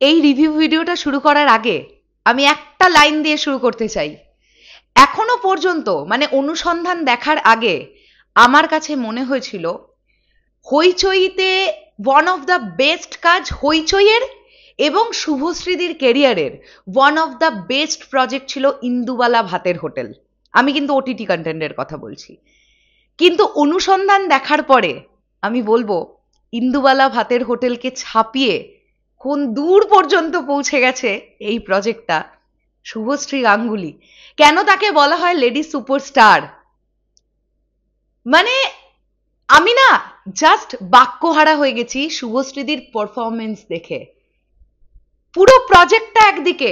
এই রিভিউ ভিডিওটা শুরু করার আগে আমি একটা লাইন দিয়ে শুরু করতে চাই। এখনো পর্যন্ত মানে অনুসন্ধান দেখার আগে আমার কাছে মনে হয়েছিল হইচইতে ওয়ান অফ দ্য বেস্ট কাজ হইচইয়ের এবং শুভশ্রীদির কেরিয়ারের one of the best project ছিল ইন্দুবালা ভাতের হোটেল। আমি কিন্তু ওটিটি কন্টেন্টের কথা বলছি, কিন্তু অনুসন্ধান দেখার পরে আমি বলবো ইন্দুবালা ভাতের হোটেলকে ছাপিয়ে কোন দূর পর্যন্ত পৌঁছে গেছে এই প্রজেক্টটা, শুভশ্রী গাঙ্গুলি। কেন তাকে বলা হয় লেডি সুপারস্টার, মানে আমি না জাস্ট বাক্যহারা হয়ে গেছি শুভশ্রীদির পারফরমেন্স দেখে। পুরো প্রজেক্টটা একদিকে,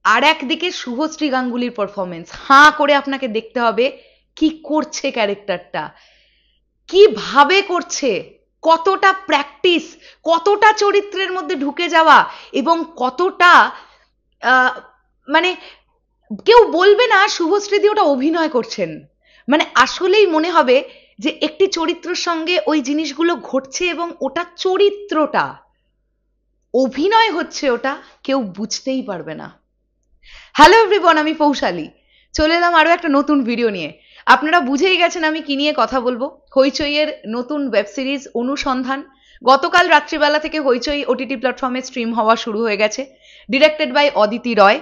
আর একদিকে শুভশ্রী গাঙ্গুলির পারফরমেন্স। হাঁ করে আপনাকে দেখতে হবে কি করছে ক্যারেক্টারটা, কিভাবে করছে, কতটা প্র্যাকটিস, কতটা চরিত্রের মধ্যে ঢুকে যাওয়া, এবং কতটা মানে কেউ বলবে না শুভশ্রীদি ওটা অভিনয় করছেন, মানে আসলেই মনে হবে যে একটি চরিত্রের সঙ্গে ওই জিনিসগুলো ঘটছে এবং ওটা চরিত্রটা, অভিনয় হচ্ছে, ওটা কেউ বুঝতেই পারবে না। হ্যালো এভরিওয়ান, আমি পৌশালী চলে এলাম আরো একটা নতুন ভিডিও নিয়ে। আপনারা বুঝেই গেছেন আমি কি নিয়ে কথা বলবো। হইচইয়ের নতুন ওয়েব সিরিজ অনুসন্ধান গতকাল রাত্রিবেলা থেকে হইচই ওটিটি প্ল্যাটফর্মে স্ট্রিম হওয়া শুরু হয়ে গেছে, ডিরেক্টেড বাই অদিতি রয়,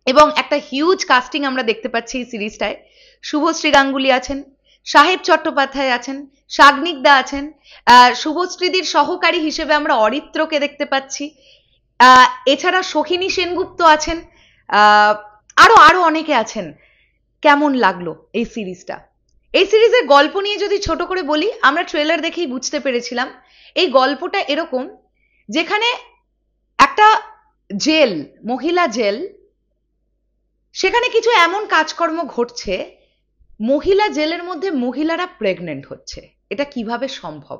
এবং একটা হিউজ কাস্টিং আমরা দেখতে পাচ্ছি এই সিরিজটায়। শুভশ্রী গাঙ্গুলি আছেন, সাহেব চট্টোপাধ্যায় আছেন, সাগ্নিকদা আছেন, শুভশ্রীদির সহকারী হিসেবে আমরা অরিত্রকে দেখতে পাচ্ছি, এছাড়া সোহিনী সেনগুপ্ত আছেন, আরো আরো অনেকে আছেন। কেমন লাগলো এই সিরিজটা? এই সিরিজের গল্প নিয়ে যদি ছোট করে বলি, আমরা ট্রেলার দেখেই বুঝতে পেরেছিলাম এই গল্পটা এরকম, যেখানে একটা জেল, মহিলা জেল, সেখানে কিছু এমন কাজকর্ম ঘটছে, মহিলা জেলের মধ্যে মহিলারা প্রেগনেন্ট হচ্ছে। এটা কিভাবে সম্ভব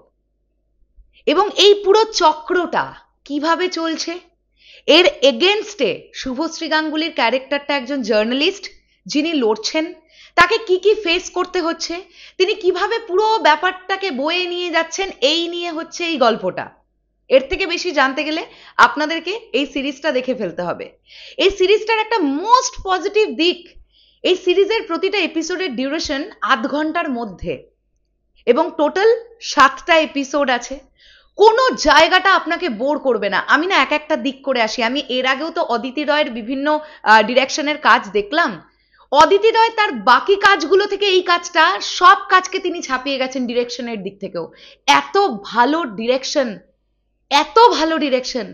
এবং এই পুরো চক্রটা কিভাবে চলছে, এর এগেনস্টে শুভশ্রী গাঙ্গুলির ক্যারেক্টারটা একজন জার্নালিস্ট যিনি লড়ছেন, তাকে কি কি ফেস করতে হচ্ছে, তিনি কিভাবে পুরো ব্যাপারটাকে বয়ে নিয়ে যাচ্ছেন, এই নিয়ে হচ্ছে এই গল্পটা। এর থেকে বেশি জানতে গেলে আপনাদেরকে এই সিরিজটা দেখে ফেলতে হবে। এই সিরিজটার একটা মোস্ট পজিটিভ দিক, এই সিরিজের প্রতিটা এপিসোডের ডিউরেশন 8 ঘন্টার মধ্যে, এবং টোটাল 7টা এপিসোড আছে। কোনো জায়গাটা আপনাকে বোর করবে না। আমি না এক একটা দিক করে আসি, আমি এর আগেও তো অদিতি রয়ের বিভিন্ন ডিরেকশনের কাজ দেখলাম। অদিতি রয় তার বাকি কাজগুলো থেকে এই কাজটা, সব কাজকে তিনি ছাপিয়ে গেছেন ডিরেকশনের দিক থেকেও। এত ভালো ডিরেকশন, এত ভালো ডিরেকশন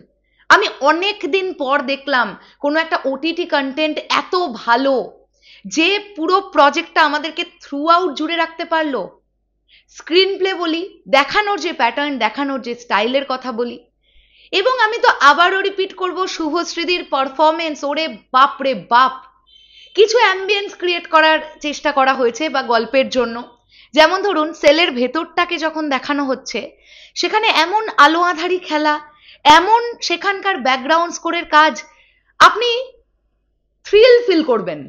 আমি অনেক দিন পর দেখলাম কোনো একটা ওটিটি কন্টেন্ট এত ভালো, যে পুরো প্রজেক্টটা আমাদেরকে থ্রু আউট জুড়ে রাখতে পারলো। স্ক্রিন প্লে বলি, দেখানোর যে প্যাটার্ন, দেখানোর যে স্টাইলের কথা বলি, এবং আমি তো আবারও রিপিট করব শুভশ্রীদির পারফরমেন্স, ওরে বাপ রে বাপ। কিছু অ্যাম্বিয়েন্স ক্রিয়েট করার চেষ্টা করা হয়েছে বা গল্পের জন্য, যেমন ধরুন সেলের ভেতরটাকে যখন দেখানো হচ্ছে, সেখানে এমন আলো আঁধারি খেলা, এমন সেখানকার ব্যাকগ্রাউন্ড স্কোরের কাজ, আপনি থ্রিল ফিল করবেন,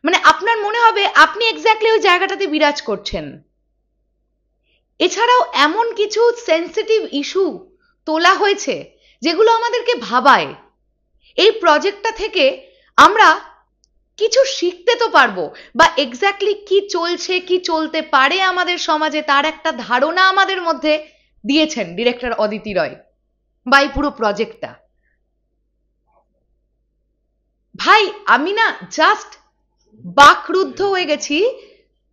মানে আপনার মনে হবে আপনি এক্স্যাক্টলি ওই জায়গাটাতে বিরাজ করছেন। এছাড়াও এমন কিছু সেন্সিটিভ ইস্যু তোলা হয়েছে যেগুলো আমাদেরকে ভাবায়। এই প্রজেক্টটা থেকে আমরা কিছু শিখতে তো পারবো, বা এক্স্যাক্টলি কি চলছে, কি চলতে পারে আমাদের সমাজে, তার একটা ধারণা আমাদের মধ্যে দিয়েছেন ডিরেক্টর অদিতি রয় বা এই পুরো প্রজেক্টটা। ভাই আমি না জাস্ট বাকরুদ্ধ হয়ে গেছি।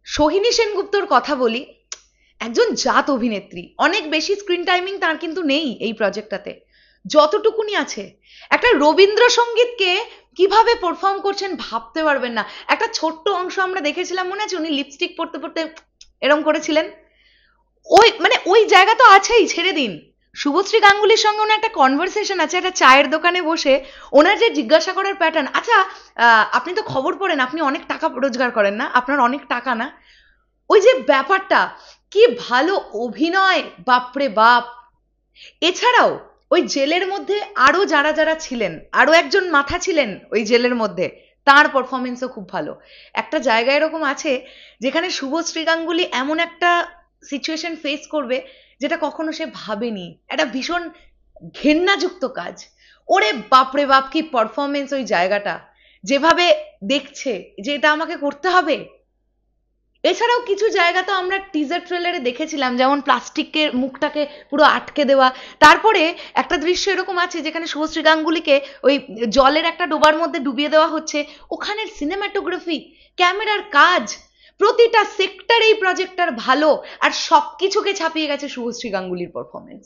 সোহিনী সেনগুপ্তর কথা বলি, একজন জাত অভিনেত্রী, অনেক বেশি স্ক্রিন টাইমিং তার কিন্তু নেই এই প্রজেক্টটাতে, যতটুকুনি আছে। একটা রবীন্দ্রসঙ্গীতকে কিভাবে পারফর্ম করছেন ভাবতে পারবেন না। একটা ছোট্ট অংশ আমরা দেখেছিলাম, মনে আছে, উনি লিপস্টিক পরতে পরতে এরম করেছিলেন। ওই মানে ওই জায়গা তো আছেই, ছেড়ে দিন। শুভশ্রী গাঙ্গুলির সঙ্গে ওনার একটা কনভারসেশন আছে একটা চায়ের দোকানে বসে, ওনার যে জিজ্ঞাসা করার প্যাটার্ন, আচ্ছা আপনি তো খবর পড়েন, আপনি অনেক টাকা রোজগার করেন না, আপনার অনেক টাকা না, ওই যে ব্যাপারটা, কি ভালো অভিনয়, বাপরে বাপ। এছাড়াও ওই জেলের মধ্যে আরো যারা যারা ছিলেন, আরো একজন মাথা ছিলেন ওই জেলের মধ্যে, তার পারফরমেন্সও খুব ভালো। একটা জায়গা এরকম আছে যেখানে শুভশ্রী গাঙ্গুলি এমন একটা সিচুয়েশন ফেস করবে যেটা কখনো সে ভাবেনি, একটা ভীষণ ঘেন্নাযুক্ত কাজ, ওরে বাপরে বাপ কি পারফরমেন্স ওই জায়গাটা, যেভাবে দেখছে যে এটা আমাকে করতে হবে। এছাড়াও কিছু জায়গা তো আমরা টিজার ট্রেলারে দেখেছিলাম, যেমন প্লাস্টিকের মুখটাকে পুরো আটকে দেওয়া। তারপরে একটা দৃশ্য এরকম আছে যেখানে শুভশ্রী গাঙ্গুলিকে ওই জলের একটা ডোবার মধ্যে ডুবিয়ে দেওয়া হচ্ছে, ওখানের সিনেমাটোগ্রাফি, ক্যামেরার কাজ, প্রতিটা সেক্টর এই প্রজেক্টটার ভালো, আর সবকিছুকে ছাপিয়ে গেছে শুভশ্রী গাঙ্গুলির পারফরমেন্স।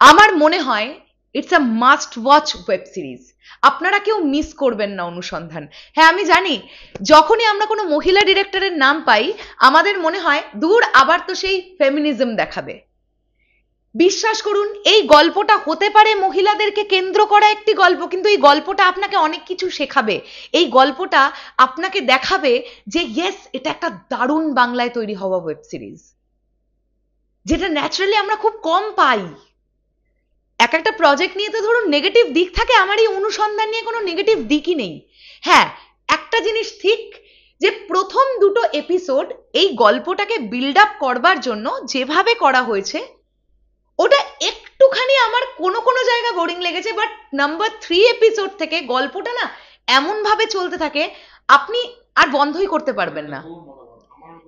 আমার মনে হয় it's a must watch web series, আপনারা কেউ মিস করবেন না অনুসন্ধান। হ্যাঁ আমি জানি, যখনই আমরা কোনো মহিলা ডিরেক্টরের নাম পাই আমাদের মনে হয় দূর আবার তো সেই ফেমিনিজম দেখাবে। বিশ্বাস করুন এই গল্পটা হতে পারে মহিলাদেরকে কেন্দ্র করা একটি গল্প, কিন্তু এই গল্পটা আপনাকে অনেক কিছু শেখাবে। এই গল্পটা আপনাকে দেখাবে যে ইয়েস, এটা একটা দারুণ বাংলায় তৈরি হওয়া ওয়েব সিরিজ, যেটা ন্যাচারালি আমরা খুব কম পাই। এক একটা প্রজেক্ট নিয়ে তো ধরুন নেগেটিভ দিক থাকে, আমার এই অনুসন্ধান নিয়ে কোনো নেগেটিভ দিকই নেই। হ্যাঁ একটা জিনিস ঠিক, যে প্রথম দুটো এপিসোড এই গল্পটাকে বিল্ড আপ করবার জন্য যেভাবে করা হয়েছে ওটা একটুখানি আমার কোনো কোনো জায়গা বোরিং লেগেছে, বাট নাম্বার 3 এপিসোড থেকে গল্পটা না এমন ভাবে চলতে থাকে আপনি আর বন্ধই করতে পারবেন না।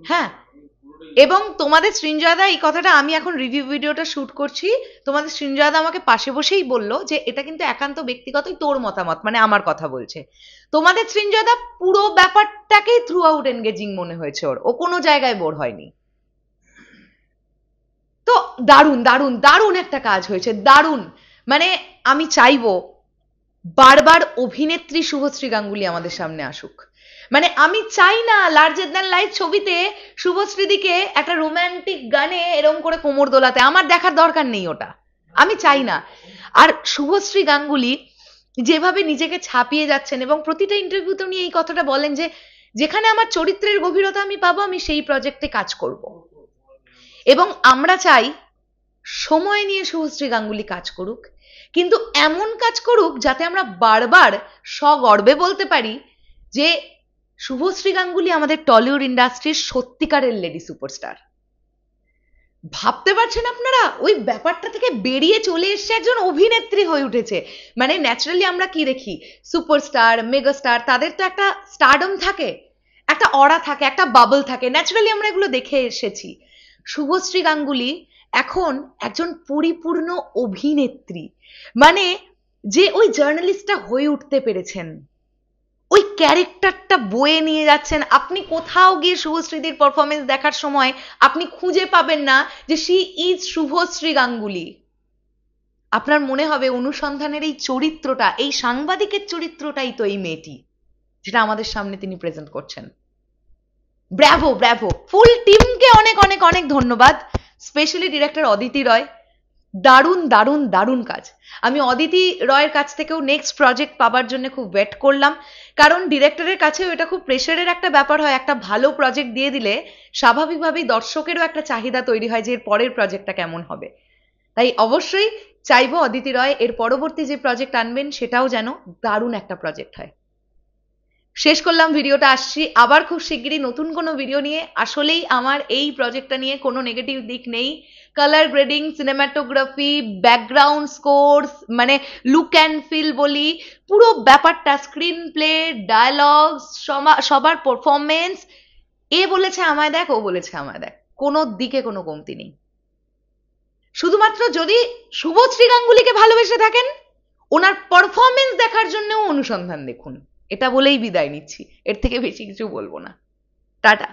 হ্যাঁ, এবং তোমাদের সৃঞ্জয়দা এই কথাটা, আমি এখন রিভিউ ভিডিওটা শুট করছি, তোমাদের সৃঞ্জয়দা আমাকে পাশে বসেই বলল যে এটা কিন্তু একান্ত ব্যক্তিগতই তোর মতামত, মানে আমার কথা বলছে। তোমাদের সৃঞ্জয়দা পুরো ব্যাপারটাকেই থ্রু আউট এনগেজিং মনে হয়েছে ওর, ও কোনো জায়গায় বোর হয়নি। তো দারুণ দারুণ দারুণ একটা কাজ হয়েছে, দারুণ। মানে আমি চাইবো বারবার অভিনেত্রী শুভশ্রী গাঙ্গুলি আমাদের সামনে আসুক। মানে আমি চাই না লার্জার দ্যান লাইফ ছবিতে শুভশ্রীদিকে একটা রোম্যান্টিক গানে এরকম করে কোমর দোলাতে, আমার দেখার দরকার নেই ওটা, আমি চাই না। আর শুভশ্রী গাঙ্গুলি যেভাবে নিজেকে ছাপিয়ে যাচ্ছেন এবং প্রতিটা ইন্টারভিউতে উনি এই কথাটা বলেন যে যেখানে আমার চরিত্রের গভীরতা আমি পাবো আমি সেই প্রজেক্টে কাজ করব। এবং আমরা চাই সময় নিয়ে শুভশ্রী গাঙ্গুলি কাজ করুক, কিন্তু এমন কাজ করুক যাতে আমরা বারবার সগর্বে বলতে পারি যে শুভশ্রী গাঙ্গুলি আমাদের টলিউড ইন্ডাস্ট্রির সত্যিকারের লেডি সুপারস্টার। ভাবতে পারছেন আপনারা, ওই ব্যাপারটা থেকে বেরিয়ে চলে এসছে একজন অভিনেত্রী হয়ে উঠেছে। মানে ন্যাচারালি আমরা কি দেখি, সুপারস্টার মেগাস্টার তাদের তো একটা স্টারডম থাকে, একটা অরা থাকে, একটা বাবল থাকে, ন্যাচারালি আমরা এগুলো দেখে এসেছি। শুভশ্রী গাঙ্গুলি এখন একজন পরিপূর্ণ অভিনেত্রী, মানে যে ওই জার্নালিস্টটা হয়ে উঠতে পেরেছেন, ওই ক্যারেক্টারটা বয়ে নিয়ে যাচ্ছেন। আপনি কোথাও গিয়ে শুভশ্রীদির পারফরমেন্স দেখার সময় আপনি খুঁজে পাবেন না যে শি ইজ শুভশ্রী গাঙ্গুলি। আপনার মনে হবে অনুসন্ধানের এই চরিত্রটা, এই সাংবাদিকের চরিত্রটাই তো এই মেয়েটি, যেটা আমাদের সামনে তিনি প্রেজেন্ট করছেন। ব্র্যাভো ব্র্যাভো, ফুল টিমকে অনেক অনেক অনেক ধন্যবাদ, স্পেশালি ডিরেক্টর অদিতি রয়। দারুণ দারুণ দারুণ কাজ। আমি অদিতি রয়ের কাছ থেকেও নেক্সট প্রজেক্ট পাবার জন্য খুব ওয়েট করলাম, কারণ ডিরেক্টরের কাছেও এটা খুব প্রেশারের একটা ব্যাপার হয়, একটা ভালো প্রজেক্ট দিয়ে দিলে স্বাভাবিকভাবেই দর্শকেরও একটা চাহিদা তৈরি হয় যে এর পরের প্রজেক্টটা কেমন হবে। তাই অবশ্যই চাইবো অদিতি রয় এর পরবর্তী যে প্রজেক্ট আনবেন সেটাও যেন দারুণ একটা প্রজেক্ট হয়। শেষ করলাম ভিডিওটা, আসছি আবার খুব শিগগিরই নতুন কোনো ভিডিও নিয়ে। আসলেই আমার এই প্রজেক্টটা নিয়ে কোনো নেগেটিভ দিক নেই। Colour grading, cinematography, background scores, মানে লুক অ্যান্ড ফিল বলি, পুরো ব্যাপারটা, স্ক্রিন প্লে, ডায়ালগস, সবার পারফরমেন্স, এ বলেছে আমায় দেখ, ও বলেছে আমায় দেখ, কোনো দিকে কোনো কমতি নেই। শুধুমাত্র যদি শুভশ্রী গাঙ্গুলিকে ভালোবেসে থাকেন, ওনার পারফরমেন্স দেখার জন্যও অনুসন্ধান দেখুন, এটা বলেই বিদায় নিচ্ছি, এর থেকে বেশি কিছু বলবো না। টাটা।